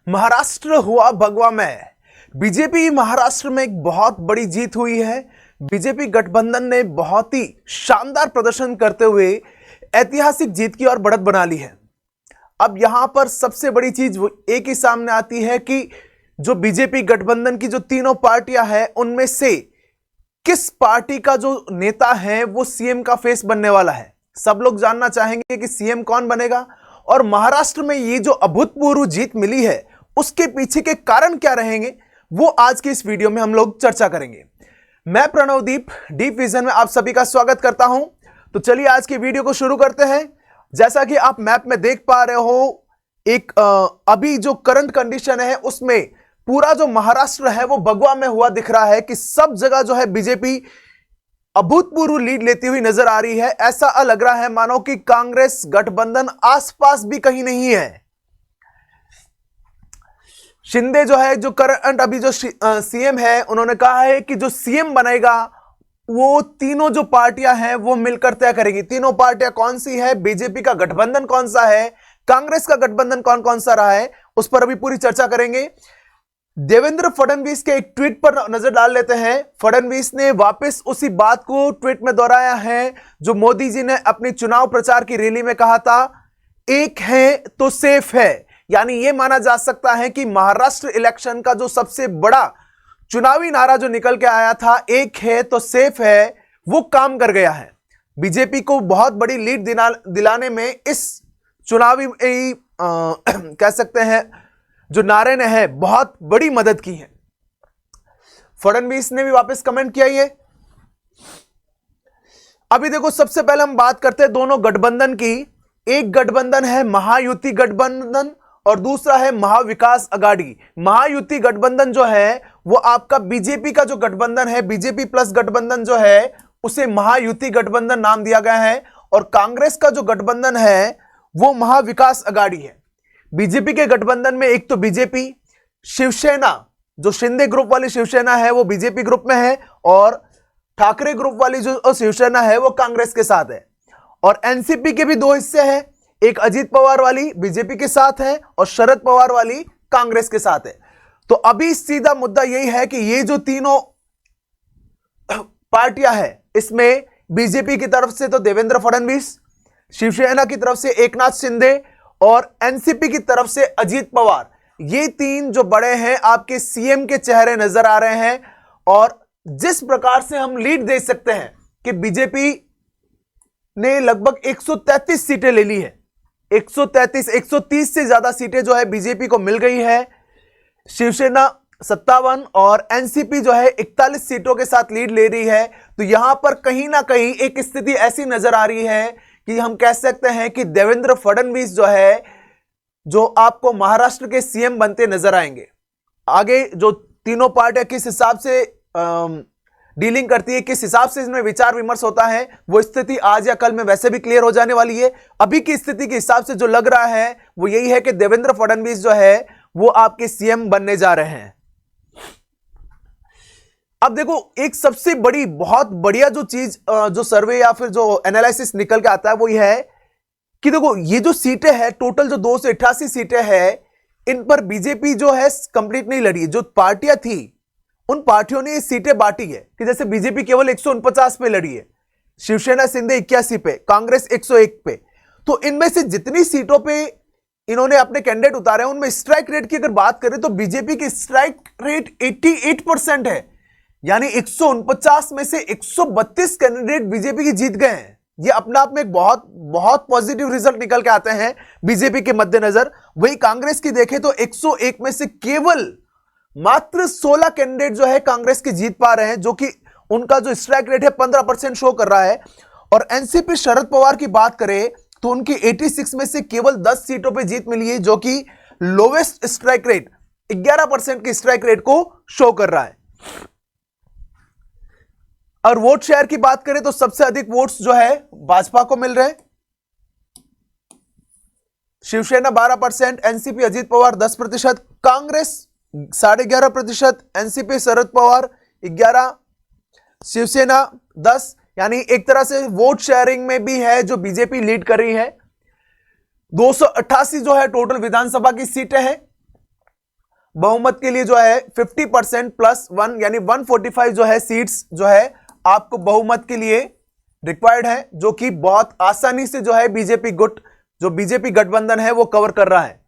महाराष्ट्र हुआ भगवा में। बीजेपी महाराष्ट्र में एक बहुत बड़ी जीत हुई है। बीजेपी गठबंधन ने बहुत ही शानदार प्रदर्शन करते हुए ऐतिहासिक जीत की ओर बढ़त बना ली है। अब यहां पर सबसे बड़ी चीज एक ही सामने आती है कि जो बीजेपी गठबंधन की जो तीनों पार्टियां हैं उनमें से किस पार्टी का जो नेता है वो सीएम का फेस बनने वाला है। सब लोग जानना चाहेंगे कि सीएम कौन बनेगा और महाराष्ट्र में ये जो अभूतपूर्व जीत मिली है उसके पीछे के कारण क्या रहेंगे, वो आज के इस वीडियो में हम लोग चर्चा करेंगे। मैं प्रणवदीप डीप विजन में आप सभी का स्वागत करता हूं। तो चलिए आज की वीडियो को शुरू करते हैं। जैसा कि आप मैप में देख पा रहे हो, एक अभी जो करंट कंडीशन है उसमें पूरा जो महाराष्ट्र है वो भगवा में हुआ दिख रहा है कि सब जगह जो है बीजेपी अभूतपूर्व लीड लेती हुई नजर आ रही है। ऐसा लग रहा है मानो कि कांग्रेस गठबंधन आसपास भी कहीं नहीं है। शिंदे जो है, जो करंट अभी जो सीएम है, उन्होंने कहा है कि जो सीएम बनेगा वो तीनों जो पार्टियां हैं वो मिलकर तय करेगी। तीनों पार्टियां कौन सी है, बीजेपी का गठबंधन कौन सा है, कांग्रेस का गठबंधन कौन कौन सा रहा है, उस पर अभी पूरी चर्चा करेंगे। देवेंद्र फडणवीस के एक ट्वीट पर नजर डाल लेते हैं। फडणवीस ने वापस उसी बात को ट्वीट में दोहराया है जो मोदी जी ने अपनी चुनाव प्रचार की रैली में कहा था, एक है तो सेफ है। यानी यह माना जा सकता है कि महाराष्ट्र इलेक्शन का जो सबसे बड़ा चुनावी नारा जो निकल के आया था, एक है तो सेफ है, वो काम कर गया है। बीजेपी को बहुत बड़ी लीड दिलाने में इस चुनावी कह सकते हैं जो नारे ने है बहुत बड़ी मदद की है। फडणवीस ने भी वापस कमेंट किया ये। अभी देखो, सबसे पहले हम बात करते हैं दोनों गठबंधन की। एक गठबंधन है महायुति गठबंधन और दूसरा है महाविकास अघाड़ी। महायुति गठबंधन जो है वो आपका बीजेपी का जो गठबंधन है, बीजेपी प्लस गठबंधन जो है उसे महायुति गठबंधन नाम दिया गया है। और कांग्रेस का जो गठबंधन है वो महाविकास अघाड़ी है। बीजेपी के गठबंधन में एक तो बीजेपी, शिवसेना जो शिंदे ग्रुप वाली शिवसेना है वो बीजेपी ग्रुप में है और ठाकरे ग्रुप वाली जो शिवसेना है वो कांग्रेस के साथ है। और एनसीपी के भी दो हिस्से हैं, एक अजीत पवार वाली बीजेपी के साथ है और शरद पवार वाली कांग्रेस के साथ है। तो अभी सीधा मुद्दा यही है कि ये जो तीनों पार्टियां हैं इसमें बीजेपी की तरफ से तो देवेंद्र फडणवीस, शिवसेना की तरफ से एकनाथ शिंदे और एनसीपी की तरफ से अजीत पवार, ये तीन जो बड़े हैं आपके सीएम के चेहरे नजर आ रहे हैं। और जिस प्रकार से हम लीड दे सकते हैं कि बीजेपी ने लगभग 133 सीटें ले ली है, 130 से ज्यादा सीटें जो है बीजेपी को मिल गई है। शिवसेना 57 और एनसीपी जो है 41 सीटों के साथ लीड ले रही है। तो यहां पर कहीं ना कहीं एक स्थिति ऐसी नजर आ रही है कि हम कह सकते हैं कि देवेंद्र फडणवीस जो है जो आपको महाराष्ट्र के सीएम बनते नजर आएंगे। आगे जो तीनों पार्टियां किस हिसाब से डीलिंग करती है, किस हिसाब से इसमें विचार विमर्श होता है, वो स्थिति आज या कल में वैसे भी क्लियर हो जाने वाली है। अभी की स्थिति के हिसाब से जो लग रहा है वो यही है कि देवेंद्र फडणवीस जो है वो आपके सीएम बनने जा रहे हैं। अब देखो, एक सबसे बड़ी बहुत बढ़िया जो चीज जो सर्वे या फिर जो एनालिसिस निकल के आता है वो यह है कि देखो ये जो सीटें हैं टोटल जो 288 सीटें हैं, इन पर बीजेपी जो है कंप्लीट नहीं लड़ी है। जो पार्टियां थी उन पार्टियों ने ये सीटें बांटी है कि जैसे बीजेपी केवल 149 पे लड़ी है, शिवसेना शिंदे 81 पे, कांग्रेस 101 पे। तो इनमें से जितनी सीटों पे इन्होंने अपने कैंडिडेट उतारे हैं उनमें स्ट्राइक रेट की अगर बात करें तो बीजेपी की स्ट्राइक रेट 88% है। यानी 149 में से 132 कैंडिडेट बीजेपी की जीत गए हैं। ये अपने आप में एक बहुत बहुत पॉजिटिव रिजल्ट निकल के आते हैं बीजेपी के मद्देनजर। वही कांग्रेस की देखें तो 101 में से केवल मात्र 16 कैंडिडेट जो है कांग्रेस की जीत पा रहे हैं, जो कि उनका जो स्ट्राइक रेट है 15% शो कर रहा है। और एनसीपी शरद पवार की बात करें तो उनकी 86 में से केवल 10 सीटों पर जीत मिली है, जो कि लोवेस्ट स्ट्राइक रेट 11% की स्ट्राइक रेट को शो कर रहा है। और वोट शेयर की बात करें तो सबसे अधिक वोट्स जो है भाजपा को मिल रहे हैं, शिवसेना 12%, एनसीपी अजीत पवार 10%, कांग्रेस 11.5%, एनसीपी शरद पवार 11%, शिवसेना 10%। यानी एक तरह से वोट शेयरिंग में भी है जो बीजेपी लीड कर रही है। 288 जो है टोटल विधानसभा की सीटें हैं बहुमत के लिए जो है 50% प्लस 1 यानी 145 जो है सीट्स जो है आपको बहुमत के लिए रिक्वायर्ड है, जो कि बहुत आसानी से जो है बीजेपी गुट जो बीजेपी गठबंधन है वो कवर कर रहा है।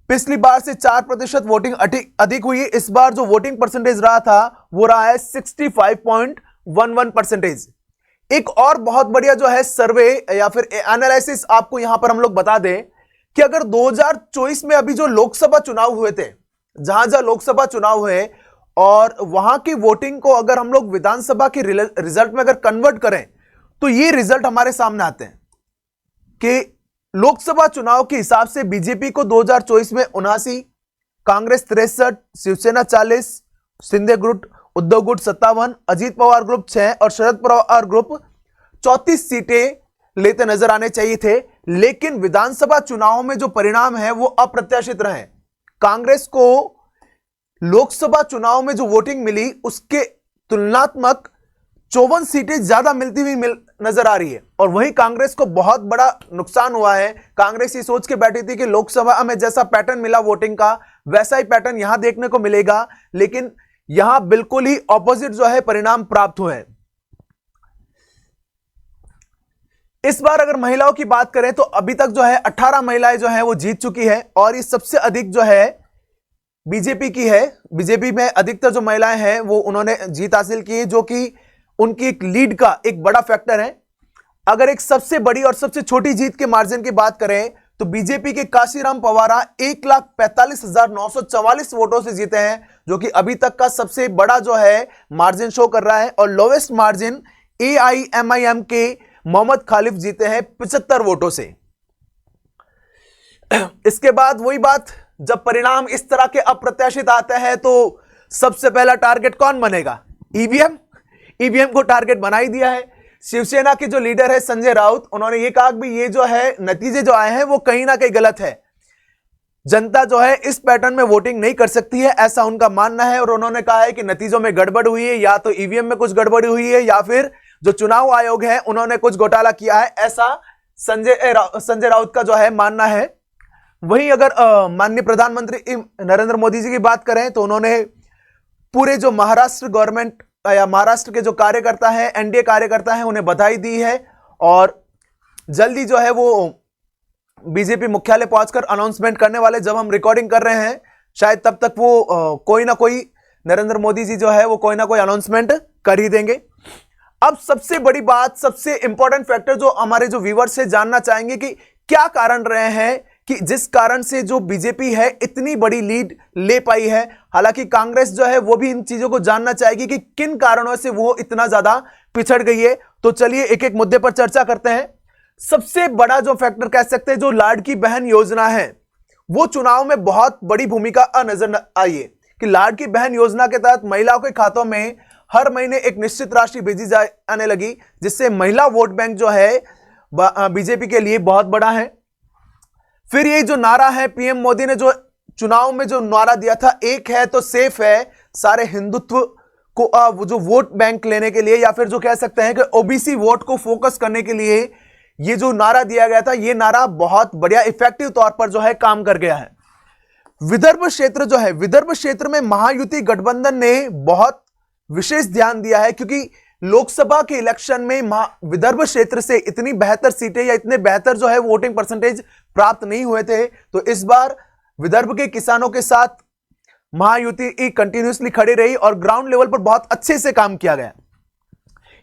पिछली बार से 4% वोटिंग अधिक हुई है। इस बार जो वोटिंग परसेंटेज रहा था वो रहा है 65.11%। एक और बहुत बढ़िया जो है सर्वे या फिर एनालिसिस आपको यहां पर हम लोग बता दें कि अगर 2024 में अभी जो लोकसभा चुनाव हुए थे, जहां जहां लोकसभा चुनाव हुए और वहां की वोटिंग को अगर हम लोग विधानसभा के रिजल्ट में अगर कन्वर्ट करें तो ये रिजल्ट हमारे सामने आते हैं कि लोकसभा चुनाव के हिसाब से बीजेपी को 2024 में 79, कांग्रेस 63, शिवसेना 40, शिंदे गुट, उद्धव गुट 57, अजीत पवार ग्रुप 6 और शरद पवार ग्रुप 34 सीटें लेते नजर आने चाहिए थे। लेकिन विधानसभा चुनाव में जो परिणाम है वो अप्रत्याशित रहे। कांग्रेस को लोकसभा चुनाव में जो वोटिंग मिली उसके तुलनात्मक 54 सीटें ज्यादा मिलती हुई नजर आ रही है और वहीं कांग्रेस को बहुत बड़ा नुकसान हुआ है। कांग्रेस ये सोच के बैठी थी कि लोकसभा में जैसा पैटर्न मिला वोटिंग का वैसा ही पैटर्न यहां देखने को मिलेगा, लेकिन यहां बिल्कुल ही ऑपोजिट जो है परिणाम प्राप्त हुए हैं। इस बार अगर महिलाओं की बात करें तो अभी तक जो है 18 महिलाएं जो है वो जीत चुकी है और ये सबसे अधिक जो है बीजेपी की है। बीजेपी में अधिकतर जो महिलाएं हैं वो उन्होंने जीत हासिल की है, जो कि उनकी एक लीड का एक बड़ा फैक्टर है। अगर एक सबसे बड़ी और सबसे छोटी जीत के मार्जिन की बात करें तो बीजेपी के काशीराम पवारा 1,45,944 वोटों से जीते हैं, जो कि अभी तक का सबसे बड़ा जो है मार्जिन शो कर रहा है। और लोवेस्ट मार्जिन AIMIM के मोहम्मद खालिफ जीते हैं 75 वोटों से। इसके बाद वही बात, जब परिणाम इस तरह के अप्रत्याशित आते हैं तो सबसे पहला टारगेट कौन बनेगा? ईवीएम को टारगेट बना ही दिया है। शिवसेना के जो लीडर है संजय राउत, उन्होंने ये कहा कि ये जो है नतीजे जो आए हैं वो कहीं ना कहीं गलत है, जनता जो है इस पैटर्न में वोटिंग नहीं कर सकती है, ऐसा उनका मानना है। और उन्होंने कहा है कि नतीजों में गड़बड़ हुई है, या तो ईवीएम में कुछ गड़बड़ी हुई है या फिर जो चुनाव आयोग है उन्होंने कुछ घोटाला किया है, ऐसा संजय राउत का जो है मानना है। वहीं अगर माननीय प्रधानमंत्री नरेंद्र मोदी जी की बात करें तो उन्होंने पूरे जो महाराष्ट्र गवर्नमेंट या महाराष्ट्र के जो कार्यकर्ता हैं, एनडीए कार्यकर्ता हैं, उन्हें बधाई दी है और जल्दी जो है वो बीजेपी मुख्यालय पहुंचकर अनाउंसमेंट करने वाले। जब हम रिकॉर्डिंग कर रहे हैं शायद तब तक वो कोई ना कोई नरेंद्र मोदी जी जो है वो कोई ना कोई अनाउंसमेंट कर ही देंगे। अब सबसे बड़ी बात, सबसे इंपॉर्टेंट फैक्टर जो हमारे जो व्यूअर्स से जानना चाहेंगे कि क्या कारण रहे हैं कि जिस कारण से जो बीजेपी है इतनी बड़ी लीड ले पाई है। हालांकि कांग्रेस जो है वो भी इन चीजों को जानना चाहेगी कि किन कारणों से वो इतना ज्यादा पिछड़ गई है। तो चलिए एक एक मुद्दे पर चर्चा करते हैं। सबसे बड़ा जो फैक्टर कह सकते हैं, जो लाडकी बहन योजना है वो चुनाव में बहुत बड़ी भूमिका नजर आई है कि लाडकी बहन योजना के तहत महिलाओं के खातों में हर महीने एक निश्चित राशि भेजी जाने लगी, जिससे महिला वोट बैंक जो है बीजेपी के लिए बहुत बड़ा है। फिर ये जो नारा है, पीएम मोदी ने जो चुनाव में जो नारा दिया था, एक है तो सेफ है, सारे हिंदुत्व को जो वोट बैंक लेने के लिए या फिर जो कह सकते हैं कि ओबीसी वोट को फोकस करने के लिए ये जो नारा दिया गया था, ये नारा बहुत बढ़िया इफेक्टिव तौर पर जो है काम कर गया है। विदर्भ क्षेत्र जो है, विदर्भ क्षेत्र में महायुति गठबंधन ने बहुत विशेष ध्यान दिया है, क्योंकि लोकसभा के इलेक्शन में विदर्भ क्षेत्र से इतनी बेहतर सीटें या इतने बेहतर जो है वोटिंग परसेंटेज प्राप्त नहीं हुए थे। तो इस बार विदर्भ के किसानों के साथ महायुति कंटिन्यूसली खड़ी रही और ग्राउंड लेवल पर बहुत अच्छे से काम किया गया।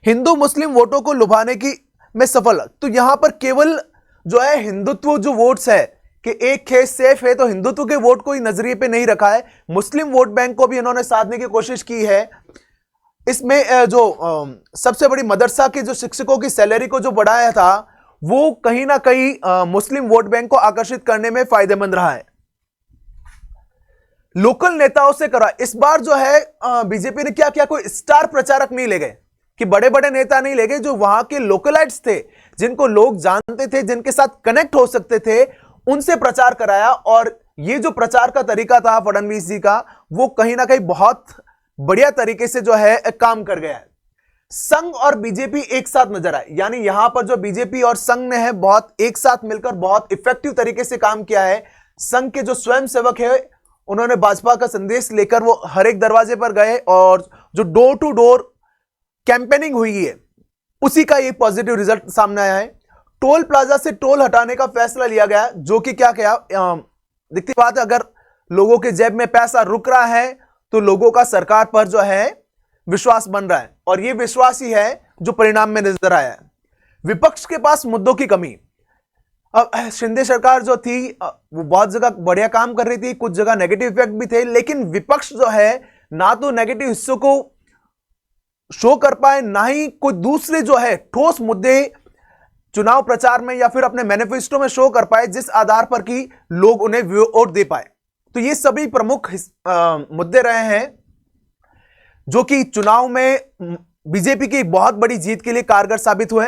हिंदू मुस्लिम वोटों को लुभाने की में सफल। तो यहां पर केवल जो है हिंदुत्व जो वोट्स है कि एक खेत सेफ है, तो हिंदुत्व के वोट को ही नजरिए पे नहीं रखा है, मुस्लिम वोट बैंक को भी इन्होंने साधने की कोशिश की है। इसमें जो सबसे बड़ी मदरसा के जो शिक्षकों की सैलरी को जो बढ़ाया था वो कहीं ना कहीं मुस्लिम वोट बैंक को आकर्षित करने में फायदेमंद रहा है। लोकल नेताओं से करा, इस बार जो है बीजेपी ने क्या किया, कोई स्टार प्रचारक नहीं ले गए कि बड़े बड़े नेता नहीं ले गए, जो वहां के लोकलाइट्स थे, जिनको लोग जानते थे, जिनके साथ कनेक्ट हो सकते थे, उनसे प्रचार कराया। और ये जो प्रचार का तरीका था फडणवीस जी का, वो कहीं ना कहीं बहुत बढ़िया तरीके से जो है काम कर गया है। संघ और बीजेपी एक साथ नजर आए, यानी यहां पर जो बीजेपी और संघ ने है बहुत एक साथ मिलकर बहुत इफेक्टिव तरीके से काम किया है। संघ के जो स्वयंसेवक है उन्होंने भाजपा का संदेश लेकर वो हर एक दरवाजे पर गए और जो डोर टू डोर कैंपेनिंग हुई है उसी का ये पॉजिटिव रिजल्ट सामने आया है। टोल प्लाजा से टोल हटाने का फैसला लिया गया, जो कि क्या दिखती बात है, अगर लोगों के जेब में पैसा रुक रहा है तो लोगों का सरकार पर जो है विश्वास बन रहा है, और ये विश्वास ही है जो परिणाम में नजर आया है। विपक्ष के पास मुद्दों की कमी। अब शिंदे सरकार जो थी वो बहुत जगह बढ़िया काम कर रही थी, कुछ जगह नेगेटिव इफेक्ट भी थे, लेकिन विपक्ष जो है ना तो नेगेटिव हिस्सों को शो कर पाए, ना ही कोई दूसरे जो है ठोस मुद्दे चुनाव प्रचार में या फिर अपने मैनिफेस्टो में शो कर पाए, जिस आधार पर कि लोग उन्हें वोट दे पाए। तो ये सभी प्रमुख मुद्दे रहे हैं जो कि चुनाव में बीजेपी की बहुत बड़ी जीत के लिए कारगर साबित हुए।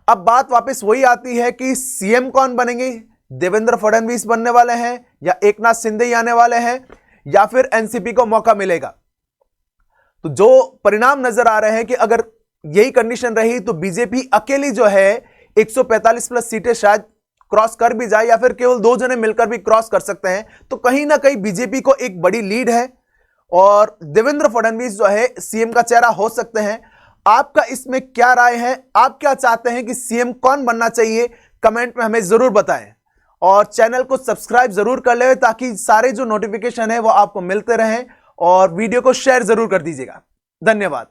अब बात वापस वही आती है कि सीएम कौन बनेंगे, देवेंद्र फडणवीस बनने वाले हैं या एकनाथ शिंदे ही आने वाले हैं या फिर एनसीपी को मौका मिलेगा। तो जो परिणाम नजर आ रहे हैं कि अगर यही कंडीशन रही तो बीजेपी अकेली जो है 145 प्लस सीटें शायद क्रॉस कर भी जाए या फिर केवल 2 जने मिलकर भी क्रॉस कर सकते हैं। तो कहीं ना कहीं बीजेपी को एक बड़ी लीड है और देवेंद्र फडणवीस जो है सीएम का चेहरा हो सकते हैं। आपका इसमें क्या राय है? आप क्या चाहते हैं कि सीएम कौन बनना चाहिए? कमेंट में हमें जरूर बताएं और चैनल को सब्सक्राइब जरूर कर ले ताकि सारे जो नोटिफिकेशन है वो आपको मिलते रहें, और वीडियो को शेयर जरूर कर दीजिएगा। धन्यवाद।